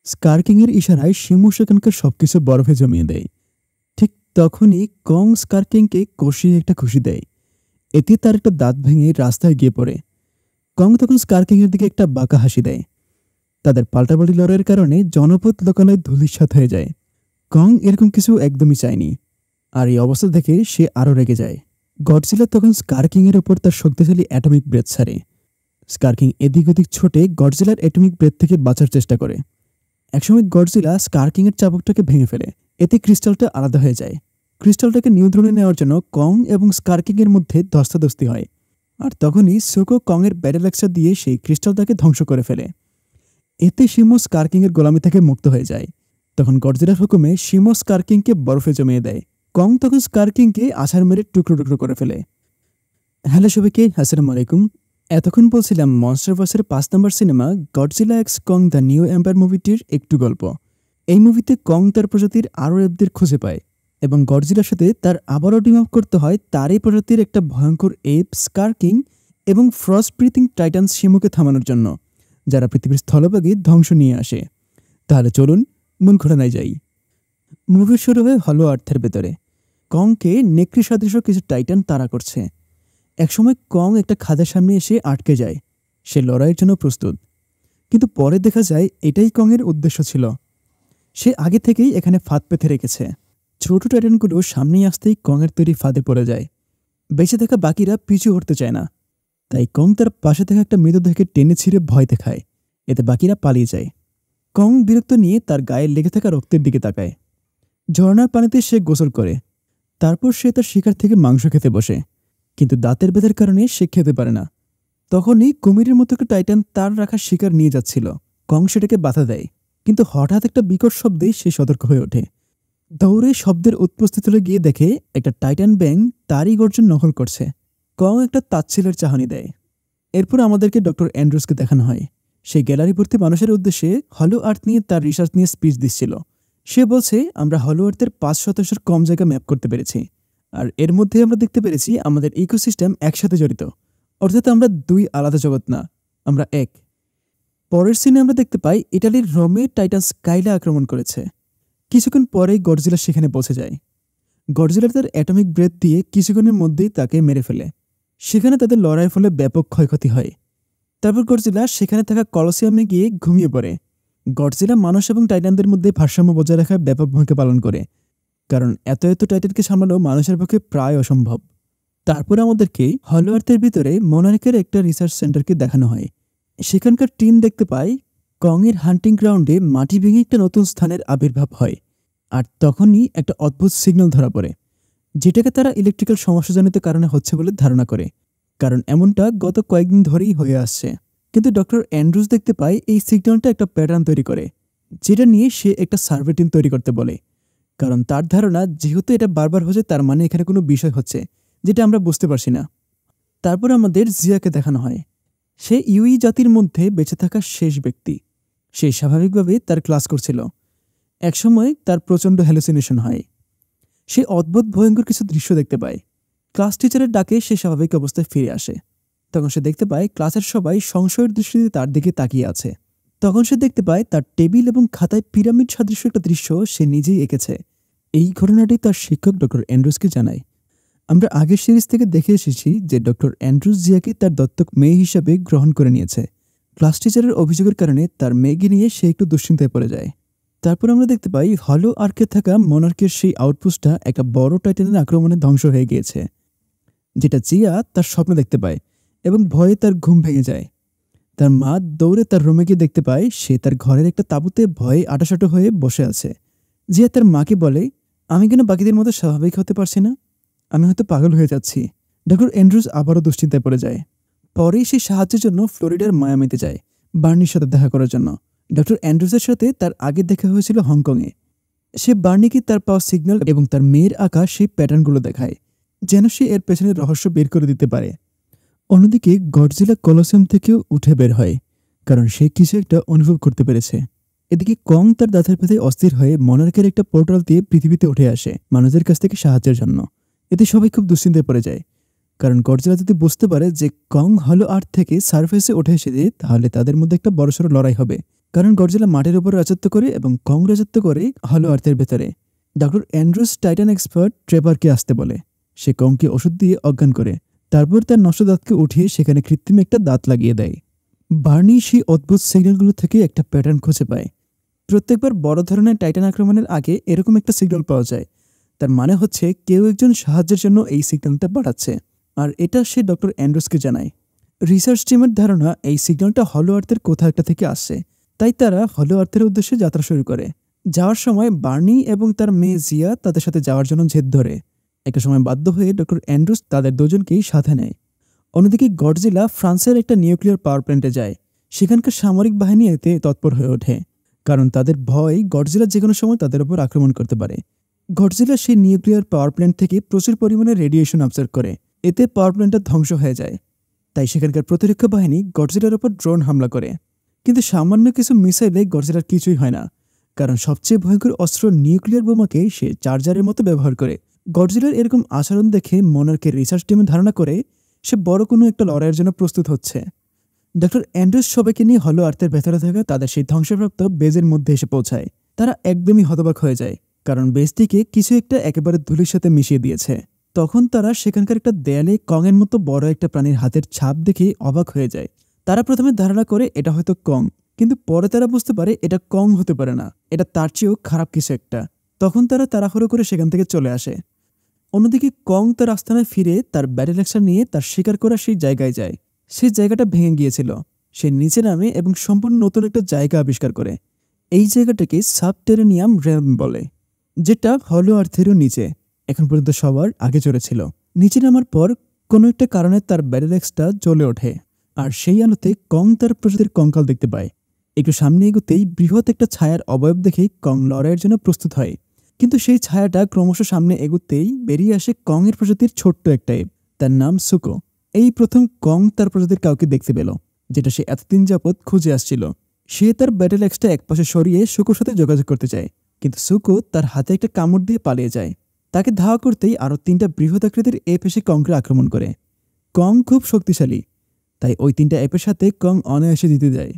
স্কার্কিং এর ইশারায় শিমু সেখানকার সবকিছু বরফে জমিয়ে দেয়। ঠিক তখনই কং স্কার্কিংকে কষিয়ে একটা খুশি দেয়। এতে তার একটা দাঁত ভেঙে রাস্তায় গিয়ে পড়ে। কং তখন স্কার্কিং এর দিকে একটা বাঁকা হাসি দেয়। তাদের পাল্টাপাল্টি লড়াইয়ের কারণে জনপদ লোকালয় ধূলিসাৎ হয়ে যায়। কং এরকম কিছু একদমই চায়নি, আর এই অবস্থা দেখে সে আরও রেগে যায়। গডজিলা তখন স্কার্কিং এর ওপর তার শক্তিশালী অ্যাটমিক ব্রেথ ছাড়ে। স্কার্কিং এদিক ওদিক ছোটে গডজিলার অ্যাটমিক ব্রেথ থেকে বাঁচার চেষ্টা করে। একসময় গডজিলা স্কার্কিং এর চাবুকটাকে ভেঙে ফেলে। এতে ক্রিস্টালটা আলাদা হয়ে যায়। ক্রিস্টালটাকে নিয়ন্ত্রণে নেওয়ার জন্য কং এবং স্কার্কিং এর মধ্যে ধস্তাধস্তি হয়। আর তখনই সুকো কং এর ব্যাটেল অ্যাক্সা দিয়ে সেই ক্রিস্টালটাকে ধ্বংস করে ফেলে। এতে শিমো স্কার্কিং এর গোলামি থেকে মুক্ত হয়ে যায়। তখন গডজিলার হুকুমে শিমো স্কার্কিংকে বরফে জমিয়ে দেয়। কং তখন স্কার্কিংকে আছাড় মেরে টুকরো টুকরো করে ফেলে। হ্যালো সবাইকে, আসসালামু আলাইকুম। এতক্ষণ বলছিলাম মনস্টারভার্সের 5 নম্বর সিনেমা Godzilla x Kong the new empire মুভিটির একটু গল্প। এই মুভিতে কং তার প্রজাতির আরও এপদের খুঁজে পায় এবং গডজিলার সাথে তার আবারও টিম আপ করতে হয় তারই প্রজাতির একটা ভয়ঙ্কর এপ স্কার্কিং এবং ফ্রস্ট ব্রিথিং টাইটান শিমুকে থামানোর জন্য, যারা পৃথিবীর স্থলভাগে ধ্বংস নিয়ে আসে। তাহলে চলুন মন ঘোরানায় যাই। মুভি শুরু হয় হলো আর্থের ভেতরে। কংকে নেকড়ি সদৃশ কিছু টাইটান তাড়া করছে। একসময় কং একটা খাদের সামনে এসে আটকে যায়। সে লড়াইয়ের জন্য প্রস্তুত, কিন্তু পরে দেখা যায় এটাই কংয়ের উদ্দেশ্য ছিল। সে আগে থেকেই এখানে ফাঁদ পেতে রেখেছে। ছোট টাইটানগুলো সামনেই আসতেই কংয়ের তৈরি ফাঁদে পড়ে যায়। বেঁচে থাকা বাকিরা পিছু হটতে চায় না, তাই কং তার পাশে থাকা একটা মৃতদেহকে টেনে ছিঁড়ে ভয় দেখায়। এতে বাকিরা পালিয়ে যায়। কং বিরক্ত নিয়ে তার গায়ে লেগে থাকা রক্তের দিকে তাকায়। ঝর্ণার পানিতে সে গোসল করে। তারপর সে তার শিকার থেকে মাংস খেতে বসে, কিন্তু দাঁতের ব্যথার কারণে সে খেতে পারে না। তখনই কুমিরের মতো একটা টাইটান তার রাখা শিকার নিয়ে যাচ্ছিল। কং সেটাকে বাধা দেয়, কিন্তু হঠাৎ একটা বিকট শব্দে সে সতর্ক হয়ে ওঠে। দৌড়ে শব্দের উৎপস্থিতলে গিয়ে দেখে একটা টাইটান ব্যাং তারই গর্জন নকল করছে। কং একটা তাচ্ছিলের চাহনি দেয়। এরপর আমাদেরকে ডক্টর অ্যান্ড্রুসকে দেখানো হয়। সে গ্যালারি ভর্তি মানুষের উদ্দেশ্যে হলো আর্থ নিয়ে তার রিসার্চ নিয়ে স্পিচ দিচ্ছিল। সে বলছে, আমরা হলো আর্থের 5% কম জায়গা ম্যাপ করতে পেরেছি, আর এর মধ্যে আমরা দেখতে পেরেছি আমাদের ইকোসিস্টেম একসাথে জড়িত। অর্থাৎ আমরা দুই আলাদা জগৎ না, আমরা এক। পরের সিনে আমরা দেখতে পাই ইটালির রোমে টাইটান স্কাইলা আক্রমণ করেছে। কিছুক্ষণ পরেই গডজিলা সেখানে পৌঁছে যায়। গডজিলা তার অ্যাটমিক ব্রেথ দিয়ে কিছুক্ষণের মধ্যেই তাকে মেরে ফেলে। সেখানে তাদের লড়াইয়ের ফলে ব্যাপক ক্ষয়ক্ষতি হয়। তারপর গডজিলা সেখানে থাকা কলোসিয়ামে গিয়ে ঘুমিয়ে পড়ে। গডজিলা মানুষ এবং টাইটানদের মধ্যে ভারসাম্য বজায় রাখার ব্যাপক ভূমিকা পালন করে, কারণ এত এত টাইটানকে সামলানো মানুষের পক্ষে প্রায় অসম্ভব। তারপর আমাদেরকে হলো আর্থের ভিতরে মোনার্কের একটা রিসার্চ সেন্টারকে দেখানো হয়। সেখানকার টিম দেখতে পায় কংয়ের হান্টিং গ্রাউন্ডে মাটি ভেঙে একটা নতুন স্থানের আবির্ভাব হয়। আর তখনই একটা অদ্ভুত সিগন্যাল ধরা পড়ে, যেটাকে তারা ইলেকট্রিক্যাল সমস্যাজনিত কারণে হচ্ছে বলে ধারণা করে, কারণ এমনটা গত কয়েকদিন ধরেই হয়ে আসছে। কিন্তু ডক্টর অ্যান্ড্রুস দেখতে পায় এই সিগন্যালটা একটা প্যাটার্ন তৈরি করে, যেটা নিয়ে সে একটা সার্ভে টিম তৈরি করতে বলে। কারণ তার ধারণা, যেহেতু এটা বারবার হচ্ছে, তার মানে এখানে কোনো বিষয় হচ্ছে যেটা আমরা বুঝতে পারছি না। তারপর আমাদের জিয়াকে দেখানো হয়। সে ইউই জাতির মধ্যে বেঁচে থাকা শেষ ব্যক্তি। সে স্বাভাবিকভাবে তার ক্লাস করছিল। একসময় তার প্রচণ্ড হ্যালুসিনেশন হয়। সে অদ্ভুত ভয়ঙ্কর কিছু দৃশ্য দেখতে পায়। ক্লাস টিচারের ডাকে সে স্বাভাবিক অবস্থায় ফিরে আসে। তখন সে দেখতে পায় ক্লাসের সবাই সংশয়ের দৃষ্টিতে তার দিকে তাকিয়ে আছে। তখন সে দেখতে পায় তার টেবিল এবং খাতায় পিরামিড সাদৃশ্য একটা দৃশ্য সে নিজেই এঁকেছে। এই ঘটনাটি তার শিক্ষক ডক্টর অ্যান্ড্রুসকে জানায়। আমরা আগের সিরিজ থেকে দেখে এসেছি যে ডক্টর অ্যান্ড্রুস জিয়াকে তার দত্তক মেয়ে হিসাবে গ্রহণ করে নিয়েছে। ক্লাস টিচারের অভিযোগের কারণে তার মেয়েকে নিয়ে সে একটু দুশ্চিন্তায় পড়ে যায়। তারপর আমরা দেখতে পাই হলো আর্কে থাকা মোনার্কের সেই আউটপোস্টটা একটা বড় টাইটানের আক্রমণে ধ্বংস হয়ে গিয়েছে, যেটা জিয়া তার স্বপ্ন দেখতে পায় এবং ভয়ে তার ঘুম ভেঙে যায়। তার মা দৌড়ে তার রুমে গিয়ে দেখতে পায় সে তার ঘরের একটা তাঁবুতে ভয়ে আটাসাটো হয়ে বসে আছে। জিয়া তার মাকে বলে, আমি কেন বাকিদের মতো স্বাভাবিক হতে পারছি না? আমি হয়তো পাগল হয়ে যাচ্ছি। ডক্টর অ্যান্ড্রুস আবারও দুশ্চিন্তায় পড়ে যায়। পরেই সে সাহায্যের জন্য ফ্লোরিডার মায়ামিতে যায় বার্নির সাথে দেখা করার জন্য। ডক্টর অ্যান্ড্রুসের সাথে তার আগে দেখা হয়েছিল হংকংয়ে। সে বার্নিকে তার পাওয়া সিগন্যাল এবং তার মেয়ের আঁকা সেই প্যাটার্নগুলো দেখায়, যেন সে এর পেছনের রহস্য বের করে দিতে পারে। অন্যদিকে গডজিলা কলোসিয়াম থেকেও উঠে বের হয়, কারণ সে কিছু একটা অনুভব করতে পেরেছে। এদিকে কং তার দাঁতের ব্যথায় অস্থির হয়ে মনার্কের একটা পোর্টাল দিয়ে পৃথিবীতে উঠে আসে মানুষদের কাছ থেকে সাহায্যের জন্য। এতে সবাই খুব দুশ্চিন্তায় পড়ে যায়, কারণ গডজিলা যদি বুঝতে পারে যে কং হলো আর্থ থেকে সারফেসে উঠে এসেছে, তাহলে তাদের মধ্যে একটা বড়সড় লড়াই হবে। কারণ গডজিলা মাটির উপর রাজত্ব করে এবং কং রাজত্ব করে হলো আর্থের ভেতরে। ডক্টর অ্যান্ড্রুস টাইটান এক্সপার্ট ট্রেভারকে আসতে বলে। সে কংকে ওষুধ দিয়ে অজ্ঞান করে, তারপর তার নষ্ট দাঁতকে উঠিয়ে সেখানে কৃত্রিম একটা দাঁত লাগিয়ে দেয়। বার্নি সেই অদ্ভুত সিগন্যালগুলো থেকে একটা প্যাটার্ন খুঁজে পায়। প্রত্যেকবার বড় ধরনের টাইটান আক্রমণের আগে এরকম একটা সিগন্যাল পাওয়া যায়। তার মানে হচ্ছে কেউ একজন সাহায্যের জন্য এই সিগন্যালটা পাঠাচ্ছে, আর এটা সে ডক্টর অ্যান্ড্রুসকে জানায়। রিসার্চ টিমের ধারণা এই সিগন্যালটা হলো আর্থের কোথাও একটা থেকে আসছে, তাই তারা হলো আর্থের উদ্দেশ্যে যাত্রা শুরু করে। যাওয়ার সময় বার্নি এবং তার মেয়ে জিয়া তাদের সাথে যাওয়ার জন্য জেদ ধরে। একটা সময় বাধ্য হয়ে ডক্টর অ্যান্ড্রুস তাদের দুজনকেই সাথে নেয়। অন্যদিকে গডজিলা ফ্রান্সের একটা নিউক্লিয়ার পাওয়ার প্ল্যান্টে যায়। সেখানকার সামরিক বাহিনী এতে তৎপর হয়ে ওঠে, কারণ তাদের ভয় গডজিলা যে কোনো সময় তাদের উপর আক্রমণ করতে পারে। গডজিলা সেই নিউক্লিয়ার পাওয়ার প্ল্যান্ট থেকে প্রচুর পরিমাণে রেডিয়েশন অবজার্ভ করে। এতে পাওয়ার প্ল্যান্টটা ধ্বংস হয়ে যায়। তাই সেখানকার প্রতিরক্ষা বাহিনী গডজিলার উপর ড্রোন হামলা করে। কিন্তু সামান্য কিছু মিসাইলে গডজিলার কিছুই হয় না, কারণ সবচেয়ে ভয়ঙ্কর অস্ত্র নিউক্লিয়ার বোমাকে সে চার্জারের মতো ব্যবহার করে। গডজিলার এরকম আচরণ দেখে মনার্কের রিসার্চ টিম ধারণা করে সে বড় কোনো একটা লড়াইয়ের জন্য প্রস্তুত হচ্ছে। ডক্টর অ্যান্ড্রুস সবাইকে নিয়ে হলো আর্থের ভেতরে থাকা তাদের সেই ধ্বংসপ্রাপ্ত বেজের মধ্যে এসে পৌঁছায়। তারা একদমই হতবাক হয়ে যায়, কারণ বেজটিকে কিছু একটা একেবারে ধুলির সাথে মিশিয়ে দিয়েছে। তখন তারা সেখানকার একটা দেয়ালে কংয়ের মতো বড় একটা প্রাণীর হাতের ছাপ দেখে অবাক হয়ে যায়। তারা প্রথমে ধারণা করে এটা হয়তো কং, কিন্তু পরে তারা বুঝতে পারে এটা কং হতে পারে না, এটা তার চেয়েও খারাপ কিছু একটা। তখন তারা তাড়াহুড়ো করে সেখান থেকে চলে আসে। অন্যদিকে কং তার আস্তানায় ফিরে তার ব্যাটেল অ্যাক্সার নিয়ে তার শিকার করা সেই জায়গায় যায়। সেই জায়গাটা ভেঙে গিয়েছিল। সে নিচে নামে এবং সম্পূর্ণ নতুন একটা জায়গা আবিষ্কার করে। এই জায়গাটাকে সাবটেরেনিয়াম রেলম বলে, যেটা হলো আর্থেরও নিচে। এখন পর্যন্ত সবার আগে চড়েছিল। নিচে নামার পর কোনো একটা কারণে তার ব্যাটেল অ্যাক্সটা জ্বলে ওঠে, আর সেই আলোতে কং তার প্রজাতির কঙ্কাল দেখতে পায়। একটু সামনে এগোতেই বৃহৎ একটা ছায়ার অবয়ব দেখে কং লড়াইয়ের জন্য প্রস্তুত হয়। কিন্তু সেই ছায়াটা ক্রমশ সামনে এগোতেই বেরিয়ে আসে কং এর প্রজাতির ছোট্ট একটা এপ। তার নাম সুকো। এই প্রথম কং তার প্রজাতির কাউকে দেখতে পেল, যেটা সে এতদিন যাবৎ খুঁজে আসছিল। সে তার ব্যাটেল অ্যাক্সটা একপাশে সরিয়ে সুকোর সাথে যোগাযোগ করতে চায়, কিন্তু সুকো তার হাতে একটা কামড় দিয়ে পালিয়ে যায়। তাকে ধাওয়া করতেই আরও 3টা বৃহৎ আকৃতির এপ এসে কংকে আক্রমণ করে। কং খুব শক্তিশালী, তাই ওই 3টা এপের সাথে কং অনায়াসে জিতে যায়।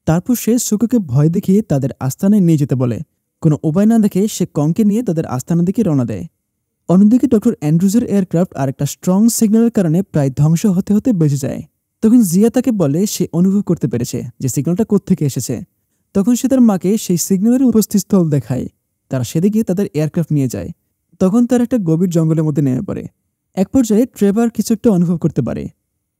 তারপর সে সুকোকে ভয় দেখিয়ে তাদের আস্তানায় নিয়ে যেতে বলে। কোনো উপায় না দেখে সে কংকে নিয়ে তাদের আস্তানার দিকে রওনা দেয়। অন্যদিকে ডক্টর অ্যান্ড্রুজের এয়ারক্রাফট আর একটা স্ট্রং সিগন্যালের কারণে প্রায় ধ্বংস হতে হতে বেঁচে যায়। তখন জিয়া তাকে বলে সে অনুভব করতে পেরেছে যে সিগন্যালটা কোত্থেকে এসেছে। তখন সে তার মাকে সেই সিগন্যালের উপস্থিতস্থল দেখায়। তারা সেদিকে তাদের এয়ারক্রাফট নিয়ে যায়। তখন তার একটা গভীর জঙ্গলের মধ্যে নেমে পড়ে। এক পর্যায়ে ট্রেভার কিছু একটা অনুভব করতে পারে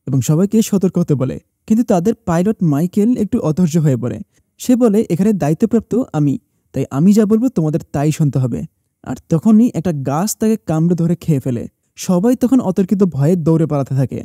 এবং সবাইকে সতর্ক হতে বলে, কিন্তু তাদের পাইলট মাইকেল একটু অধৈর্য হয়ে পড়ে। সে বলে এখানে দায়িত্বপ্রাপ্ত আমি, তাই আমি যা বলবো তোমাদের তাই শুনতে হবে। আর তখনই একটা গাছ তাকে কামড়ে ধরে খেয়ে ফেলে। সবাই তখন অতর্কিত ভয়ে দৌড়ে পালাতে থাকে।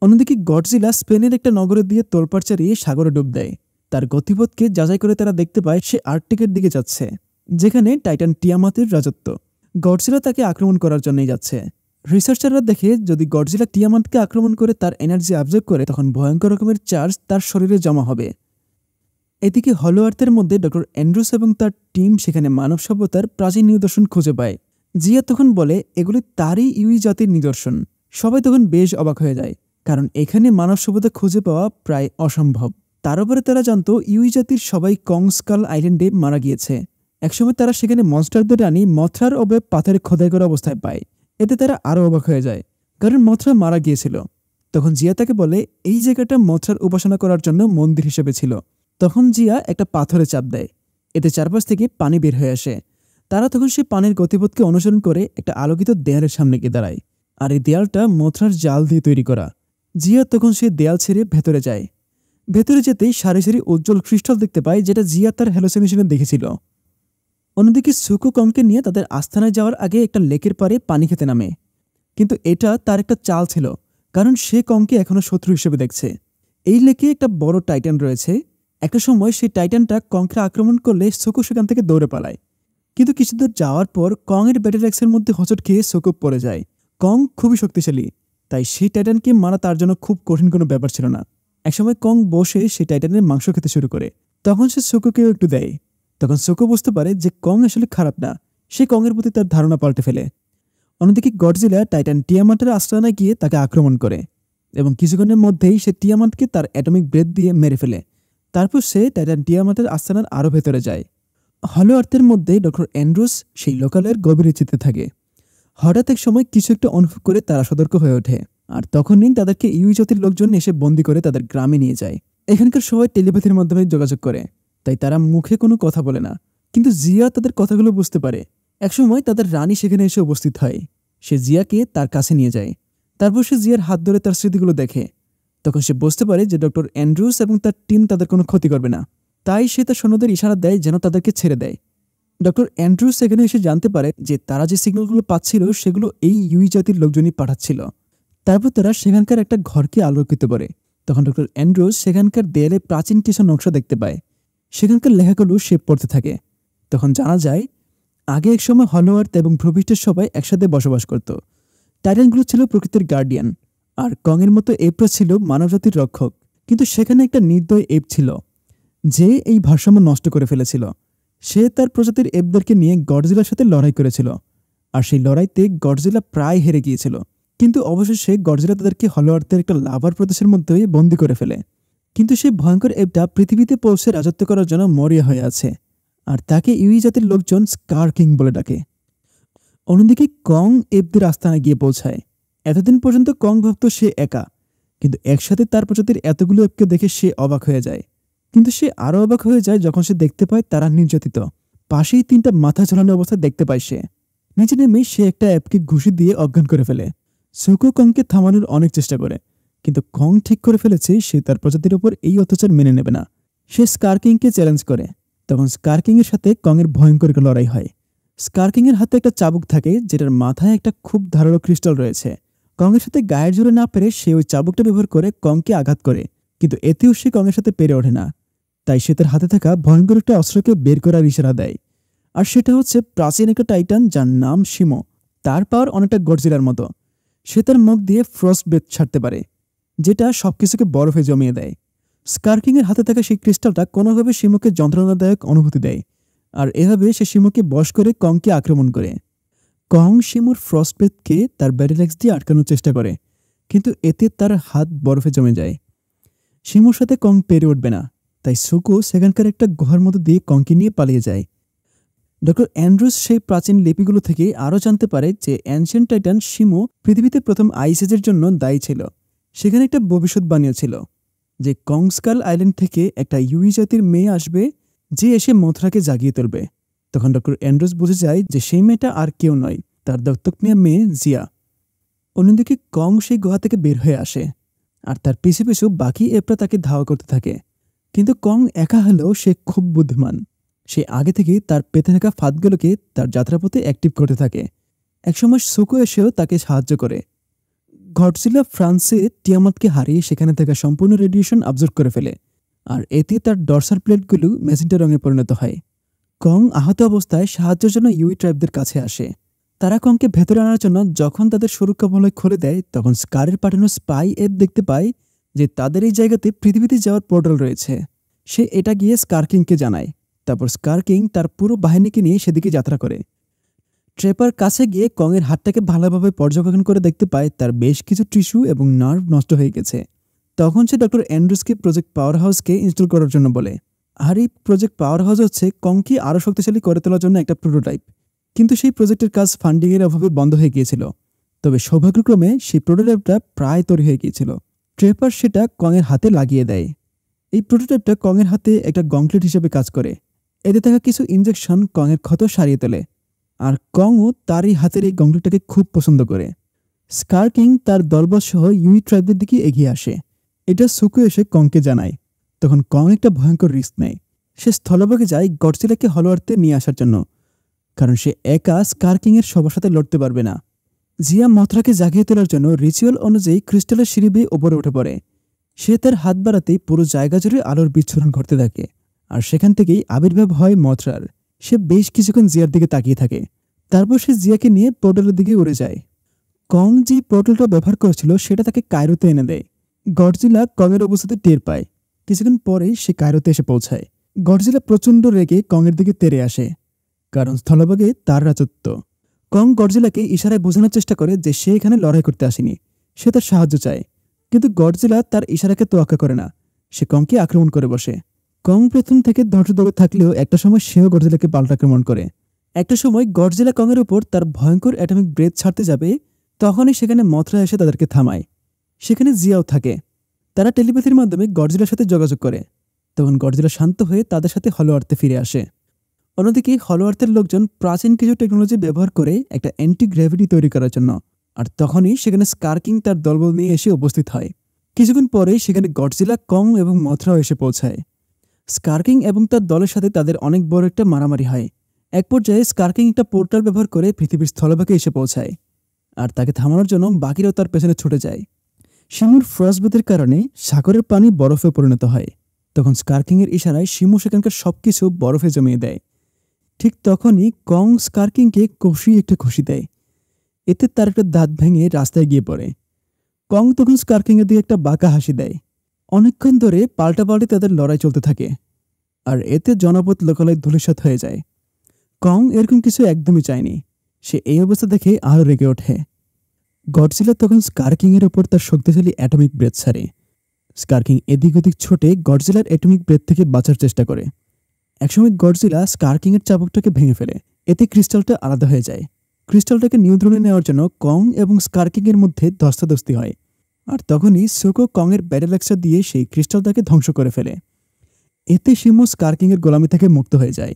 অন্যদিকে গডজিলা স্পেনের একটা নগরের দিয়ে তোলপাড় চালিয়ে সাগরে ডুব দেয়। তার গতিপথকে যাচাই করে তারা দেখতে পায় সে আর্কটিকের দিকে যাচ্ছে, যেখানে টাইটান টিয়ামাতের রাজত্ব। গডজিলা তাকে আক্রমণ করার জন্যই যাচ্ছে। রিসার্চাররা দেখে যদি গডজিলা টিয়ামাতকে আক্রমণ করে তার এনার্জি অবজার্ভ করে, তখন ভয়ঙ্কর রকমের চার্জ তার শরীরে জমা হবে। এদিকে হলো আর্থের মধ্যে ডক্টর অ্যান্ড্রুস এবং তার টিম সেখানে মানব সভ্যতার প্রাচীন নিদর্শন খুঁজে পায়। জিয়া তখন বলে এগুলি তারই ইউই জাতির নিদর্শন। সবাই তখন বেশ অবাক হয়ে যায়, কারণ এখানে মানব সভ্যতা খুঁজে পাওয়া প্রায় অসম্ভব। তার উপরে তারা জানতো ইউই জাতির সবাই কংস্কাল আইল্যান্ডে মারা গিয়েছে। একসময় তারা সেখানে মনস্টারদের রানী মথরার অবয়ব পাথরে খোদাই করা অবস্থায় পায়। এতে তারা আরও অবাক হয়ে যায়, কারণ মথরা মারা গিয়েছিল। তখন জিয়া তাকে বলে এই জায়গাটা মথরার উপাসনা করার জন্য মন্দির হিসেবে ছিল। তখন জিয়া একটা পাথরে চাপ দেয়, এতে চারপাশ থেকে পানি বের হয়ে আসে। তারা তখন সেই পানির গতিপথকে অনুসরণ করে একটা আলোকিত দেয়ালের সামনে গিয়ে দাঁড়ায়, আর এই দেয়ালটা মথরার জাল দিয়ে তৈরি করা। জিয়া তখন সেই দেয়াল ছেড়ে ভেতরে যায়। ভেতরে যেতেই সারি সারি উজ্জ্বল ক্রিস্টাল দেখতে পায়, যেটা জিয়া তার হ্যালোসিনেশনে দেখেছিল। অন্যদিকে সুকো কংকে নিয়ে তাদের আস্তানায় যাওয়ার আগে একটা লেকের পাড়ে পানি খেতে নামে, কিন্তু এটা তার একটা চাল ছিল, কারণ সে কংকে এখনো শত্রু হিসেবে দেখছে। এই লেকে একটা বড় টাইটান রয়েছে। একটা সময় সেই টাইটানটা কংকে আক্রমণ করলে সুকো সেখান থেকে দৌড়ে পালায়, কিন্তু কিছুদূর যাওয়ার পর কং এর ব্যাটেল অ্যাক্সের মধ্যে হোঁচট খেয়ে সুকো পড়ে যায়। কং খুবই শক্তিশালী, তাই সেই টাইটানকে মারা তার জন্য খুব কঠিন কোনো ব্যাপার ছিল না। একসময় কং বসে সেই টাইটানের মাংস খেতে শুরু করে। তখন সে সুকোকেও একটু দেয়। তখন সুকো বুঝতে পারে যে কং আসলে খারাপ না। সে কং এর প্রতি তার ধারণা পাল্টে ফেলে। অন্যদিকে গডজিলা টাইটান টিয়ামাটের আস্তানায় গিয়ে তাকে আক্রমণ করে এবং কিছুক্ষণের মধ্যেই সে টিয়ামাটকে তার অ্যাটমিক ব্রেথ দিয়ে মেরে ফেলে। তারপর সে টাইটান টিয়ামাতের আস্তানার আরো ভেতরে যায়। হলো আর্থের মধ্যে ডক্টর অ্যান্ড্রুস সেই লোকালয়ের গভীরে যেতে থাকে। হঠাৎ এক সময় কিছু একটা অনুভব করে তারা সতর্ক হয়ে ওঠে, আর তখনই তাদেরকে ইউই জাতির লোকজন এসে বন্দি করে তাদের গ্রামে নিয়ে যায়। এখানকার সবাই টেলিপ্যাথির মাধ্যমে যোগাযোগ করে, তাই তারা মুখে কোনো কথা বলে না, কিন্তু জিয়া তাদের কথাগুলো বুঝতে পারে। একসময় তাদের রানী সেখানে এসে উপস্থিত হয়। সে জিয়াকে তার কাছে নিয়ে যায়। তারপর সে জিয়ার হাত ধরে তার স্মৃতিগুলো দেখে। তখন সে বুঝতে পারে যে ডক্টর অ্যান্ড্রুস এবং তার টিম তাদের কোনো ক্ষতি করবে না, তাই সে তার সৈন্যদের ইশারা দেয় যেন তাদেরকে ছেড়ে দেয়। ডক্টর অ্যান্ড্রুস সেখানে এসে জানতে পারে যে তারা যে সিগন্যালগুলো পাচ্ছিল সেগুলো এই ইউই জাতির লোকজনই পাঠাচ্ছিল। তারপর তারা সেখানকার একটা ঘরকে আলোকিত করে। তখন ডক্টর অ্যান্ড্রুস সেখানকার দেয়ালে প্রাচীন কিছু নকশা দেখতে পায়। সেখানকার লেখাগুলো সে পড়তে থাকে। তখন জানা যায় আগে এক সময় হলো আর্থ এবং ভূপৃষ্ঠের সবাই একসাথে বসবাস করত। টাইটানগুলো ছিল প্রকৃতির গার্ডিয়ান, আর কংয়ের মতো এপরা ছিল মানবজাতির রক্ষক। কিন্তু সেখানে একটা নির্দয় এপ ছিল যে এই ভারসাম্য নষ্ট করে ফেলেছিল। সে তার প্রজাতির এপদেরকে নিয়ে গডজিলার সাথে লড়াই করেছিল, আর সেই লড়াইতে গডজিলা প্রায় হেরে গিয়েছিল। কিন্তু অবশেষে গডজিলা তাদেরকে হলো আর্থের একটা লাভার প্রদেশের মধ্যে বন্দী করে ফেলে। কিন্তু সেই ভয়ঙ্কর এপটা পৃথিবীতে পৌঁছে রাজত্ব করার জন্য মরিয়া হয়ে আছে, আর তাকে ইউই জাতির লোকজন স্কার কিং বলে ডাকে। অন্যদিকে কং এপদের আস্তানায় গিয়ে পৌঁছায়। এতদিন পর্যন্ত কং ভাবত সে একা, কিন্তু একসাথে তার প্রজাতির এতগুলো এপকে দেখে সে অবাক হয়ে যায়। কিন্তু সে আরও অবাক হয়ে যায় যখন সে দেখতে পায় তারা নির্যাতিত। পাশেই 3টা মাথা ঝোলানো অবস্থায় দেখতে পায় সে। নিচে নেমে সে একটা অ্যাপকে ঘুষি দিয়ে অজ্ঞান করে ফেলে। সুকো কংকে থামানোর অনেক চেষ্টা করে, কিন্তু কং ঠিক করে ফেলেছে সে তার প্রজাতির ওপর এই অত্যাচার মেনে নেবে না। সে স্কারকিংকে চ্যালেঞ্জ করে। তখন স্কারকিংয়ের সাথে কংয়ের ভয়ঙ্কর একটা লড়াই হয়। স্কারকিংয়ের হাতে একটা চাবুক থাকে যেটার মাথায় একটা খুব ধারালো ক্রিস্টাল রয়েছে। কংয়ের সাথে গায়ের জোরে না পেরে সে ওই চাবুকটা ব্যবহার করে কংকে আঘাত করে, কিন্তু এতেও সে কংয়ের সাথে পেরে ওঠে না। তাই সে তার হাতে থাকা ভয়ঙ্কর একটা অস্ত্রকে বের করার ইশারা দেয়। আর সেটা হচ্ছে প্রাচীন একটা টাইটান যার নাম শিমো। তার পাওয়ার অনেকটা গডজিলার মতো। সে তার মুখ দিয়ে ফ্রস্ট ব্রেথ ছাড়তে পারে, যেটা সবকিছুকে বরফে জমিয়ে দেয়। স্কারকিংয়ের হাতে থাকা সেই ক্রিস্টালটা কোনোভাবে শিমোকে যন্ত্রণাদায়ক অনুভূতি দেয়, আর এভাবে সে শিমোকে বশ করে কংকে আক্রমণ করে। কং শিমোর ফ্রস্ট ব্রেথকে তার ব্যাটেল-অ্যাক্স দিয়ে আটকানোর চেষ্টা করে, কিন্তু এতে তার হাত বরফে জমে যায়। শিমোর সাথে কং পেরে উঠবে না, তাই সুকো সেখানকার একটা গুহার মধ্যে দিয়ে কংকে নিয়ে পালিয়ে যায়। ডক্টর অ্যান্ড্রুস সেই প্রাচীন লিপিগুলো থেকে আরও জানতে পারে যে অ্যানশিয়েন্ট টাইটান শিমো পৃথিবীতে প্রথম আইস এজের জন্য দায়ী ছিল। সেখানে একটা ভবিষ্যৎবাণীও ছিল যে কংস্কাল আইল্যান্ড থেকে একটা ইউই জাতির মেয়ে আসবে যে এসে মথুরাকে জাগিয়ে তুলবে। তখন ডক্টর অ্যান্ড্রুস বুঝে যায় যে সেই মেয়েটা আর কেউ নয়, তার দত্তক নেওয়া মেয়ে জিয়া। অন্যদিকে কং সেই গুহা থেকে বের হয়ে আসে, আর তার পিছু পিছু বাকি এপরা তাকে ধাওয়া করতে থাকে। কিন্তু কং একা হলেও সে খুব বুদ্ধিমান। সে আগে থেকেই তার পেতে থাকা ফাঁদগুলোকে তার যাত্রাপথে অ্যাক্টিভ করতে থাকে। একসময় সুকো এসেও তাকে সাহায্য করে। গডজিলা ফ্রান্সে টিয়ামাতকে হারিয়ে সেখানে থাকা সম্পূর্ণ রেডিয়েশন অবজর্ভ করে ফেলে, আর এতে তার ডরসাল প্লেটগুলো ম্যাজেন্টা রঙে পরিণত হয়। কং আহত অবস্থায় সাহায্যের জন্য ইউই ট্রাইবদের কাছে আসে। তারা কংকে ভেতরে আনার জন্য যখন তাদের সুরক্ষা বলয় খুলে দেয়, তখন স্কারের পাঠানো স্পাই এপ দেখতে পায় যে তাদের এই জায়গাতে পৃথিবীতে যাওয়ার পোর্টাল রয়েছে। সে এটা গিয়ে স্কারকিংকে জানায়। তারপর স্কারকিং তার পুরো বাহিনীকে নিয়ে সেদিকে যাত্রা করে। ট্রেপার কাছে গিয়ে কংয়ের হাতটাকে ভালোভাবে পর্যবেক্ষণ করে দেখতে পায় তার বেশ কিছু টিস্যু এবং নার্ভ নষ্ট হয়ে গেছে। তখন সে ডক্টর অ্যান্ড্রুসকে প্রজেক্ট পাওয়ার হাউসকে ইনস্টল করার জন্য বলে। আর এই প্রজেক্ট পাওয়ার হাউস হচ্ছে কংকে আরও শক্তিশালী করে তোলার জন্য একটা প্রোটোটাইপ। কিন্তু সেই প্রজেক্টের কাজ ফান্ডিংয়ের অভাবে বন্ধ হয়ে গিয়েছিল। তবে সৌভাগ্যক্রমে সেই প্রোটোটাইপটা প্রায় তৈরি হয়ে গিয়েছিল। ট্রেপার সেটা কংয়ের হাতে লাগিয়ে দেয়। এই প্রোটোটাইপটা কংয়ের হাতে একটা গংক্লেট হিসেবে কাজ করে। এতে থাকা কিছু ইনজেকশন কংয়ের ক্ষত সারিয়ে তোলে, আর কংও তার এই হাতের এই গংক্লেটটাকে খুব পছন্দ করে। স্কারকিং তার দলবল সহ ইউই ট্রাইবের দিকে এগিয়ে আসে। এটা সুকো এসে কংকে জানায়। তখন কং একটা ভয়ঙ্কর রিস্ক নেয়। সে স্থলভাগে যায় গডজিলাকে হলো আর্থে নিয়ে আসার জন্য, কারণ সে একা স্কারকিংয়ের সবার সাথে লড়তে পারবে না। জিয়া মথুরাকে জাগিয়ে তোলার জন্য রিচুয়াল অনুযায়ী ক্রিস্টালের সিঁড়ি বেয়ে ওপরে উঠে পড়ে। সে তার হাত বাড়াতেই পুরো জায়গা জুড়ে আলোর বিচ্ছুরণ ঘটতে থাকে, আর সেখান থেকেই আবির্ভাব হয় মথুরার। সে বেশ কিছুক্ষণ জিয়ার দিকে তাকিয়ে থাকে। তারপর সে জিয়াকে নিয়ে পোর্টালের দিকে উড়ে যায়। কং যে পোর্টালটা ব্যবহার করেছিল সেটা তাকে কায়রোতে এনে দেয়। গডজিলা কংয়ের অবস্থাতে টের পায়। কিছুক্ষণ পরেই সে কায়রোতে এসে পৌঁছায়। গডজিলা প্রচণ্ড রেগে কংয়ের দিকে তেড়ে আসে, কারণ স্থলভাগে তার রাজত্ব। কং গডজিলাকে ইশারায় বোঝানোর চেষ্টা করে যে সে এখানে লড়াই করতে আসেনি, সে তার সাহায্য চায়। কিন্তু গডজিলা তার ইশারাকে তোয়াক্কা করে না। সে কংকে আক্রমণ করে বসে। কং প্রথম থেকে ধৈর্য ধরে থাকলেও একটা সময় সেও গডজিলাকে পাল্টা আক্রমণ করে। একটা সময় গডজিলা কং এর উপর তার ভয়ঙ্কর অ্যাটমিক ব্রেথ ছাড়তে যাবে, তখনই সেখানে মথরা এসে তাদেরকে থামায়। সেখানে জিয়াও থাকে। তারা টেলিপ্যাথির মাধ্যমে গডজিলার সাথে যোগাযোগ করে। তখন গডজিলা শান্ত হয়ে তাদের সাথে হলো আর্থে ফিরে আসে। অন্যদিকে হলো আর্থের লোকজন প্রাচীন কিছু টেকনোলজি ব্যবহার করে একটা অ্যান্টি গ্র্যাভিটি তৈরি করার জন্য। আর তখনই সেখানে স্কারকিং তার দলবল নিয়ে এসে উপস্থিত হয়। কিছুক্ষণ পরেই সেখানে গডজিলা, কং এবং মথরাও এসে পৌঁছায়। স্কারকিং এবং তার দলের সাথে তাদের অনেক বড় একটা মারামারি হয়। এক পর্যায়ে স্কারকিং একটা পোর্টাল ব্যবহার করে পৃথিবীর স্থলভাগে এসে পৌঁছায়, আর তাকে থামানোর জন্য বাকিরাও তার পেছনে ছুটে যায়। শিমুর ফ্রস্টবেথের কারণে সাগরের পানি বরফে পরিণত হয়। তখন স্কারকিং এর ইশারায় শিমু সেখানকার সবকিছু বরফে জমিয়ে দেয়। ঠিক তখনই কং স্কারকিংকে কষিয়ে একটা খুশি দেয়। এতে তার একটা দাঁত ভেঙে রাস্তায় গিয়ে পড়ে। কং তখন স্কারকিং এর দিকে একটা বাঁকা হাসি দেয়। অনেকক্ষণ ধরে পাল্টাপাল্টি তাদের লড়াই চলতে থাকে, আর এতে জনপদ লোকালয় ধূলিসাৎ হয়ে যায়। কং এরকম কিছু একদমই চায়নি। সে এই অবস্থা দেখে আরো রেগে ওঠে। গডজিলা তখন স্কারকিং এর ওপর তার শক্তিশালী অ্যাটমিক ব্রেথ ছাড়ে। স্কারকিং এদিক ওদিক ছোটে গডজিলার অ্যাটমিক ব্রেথ থেকে বাঁচার চেষ্টা করে। একসময় গডজিলা স্কারকিং এর চাবুকটাকে ভেঙে ফেলে। এতে ক্রিস্টালটা আলাদা হয়ে যায়। ক্রিস্টালটাকে নিয়ন্ত্রণে নেওয়ার জন্য কং এবং স্কারকিং এর মধ্যে ধস্তাধস্তি হয়। আর তখনই সোকো কং এর ব্যাটেল এক্সার দিয়ে সেই ক্রিস্টালটাকে ধ্বংস করে ফেলে। এতে শিমো স্কারকিং এর গোলামি থেকে মুক্ত হয়ে যায়।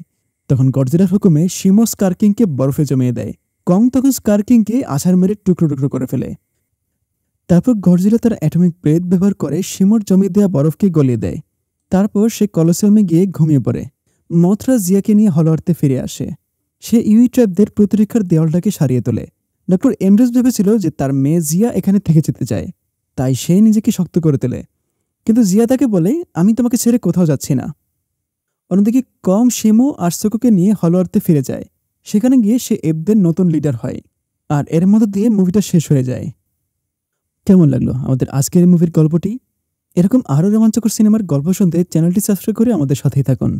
তখন গডজিলার হুকুমে শিমো স্কারকিংকে বরফে জমিয়ে দেয়। কং তখন স্কারকিংকে আছাড় মেরে টুকরো টুকরো করে ফেলে। তারপর গডজিলা তার অ্যাটমিক ব্রেথ ব্যবহার করে শিমোর জমিয়ে দেওয়া বরফকে গলিয়ে দেয়। তারপর সে কলোসিয়ামে গিয়ে ঘুমিয়ে পড়ে। মথরা জিয়াকে নিয়ে হলো আর্থে ফিরে আসে। সে ইউই ট্র্যাপদের প্রতিরক্ষার দেওয়ালটাকে সারিয়ে তোলে। ডক্টর এমড্রেস ভেবেছিল যে তার মেয়ে জিয়া এখানে থেকে যেতে চায়, তাই সে নিজেকে শক্ত করে তোলে। কিন্তু জিয়া তাকে বলে, আমি তোমাকে ছেড়ে কোথাও যাচ্ছি না। অন্যদিকে কং শিমো আর সোকোকে নিয়ে হলো আর্থে ফিরে যায়। সেখানে গিয়ে সে এফদের নতুন লিডার হয়। আর এর মধ্য দিয়ে মুভিটা শেষ হয়ে যায়। কেমন লাগলো আমাদের আজকের এই মুভির গল্পটি? এরকম আরও রোমাঞ্চকর সিনেমার গল্প শুনতে চ্যানেলটি সাবস্ক্রাইব করে আমাদের সাথেই থাকুন।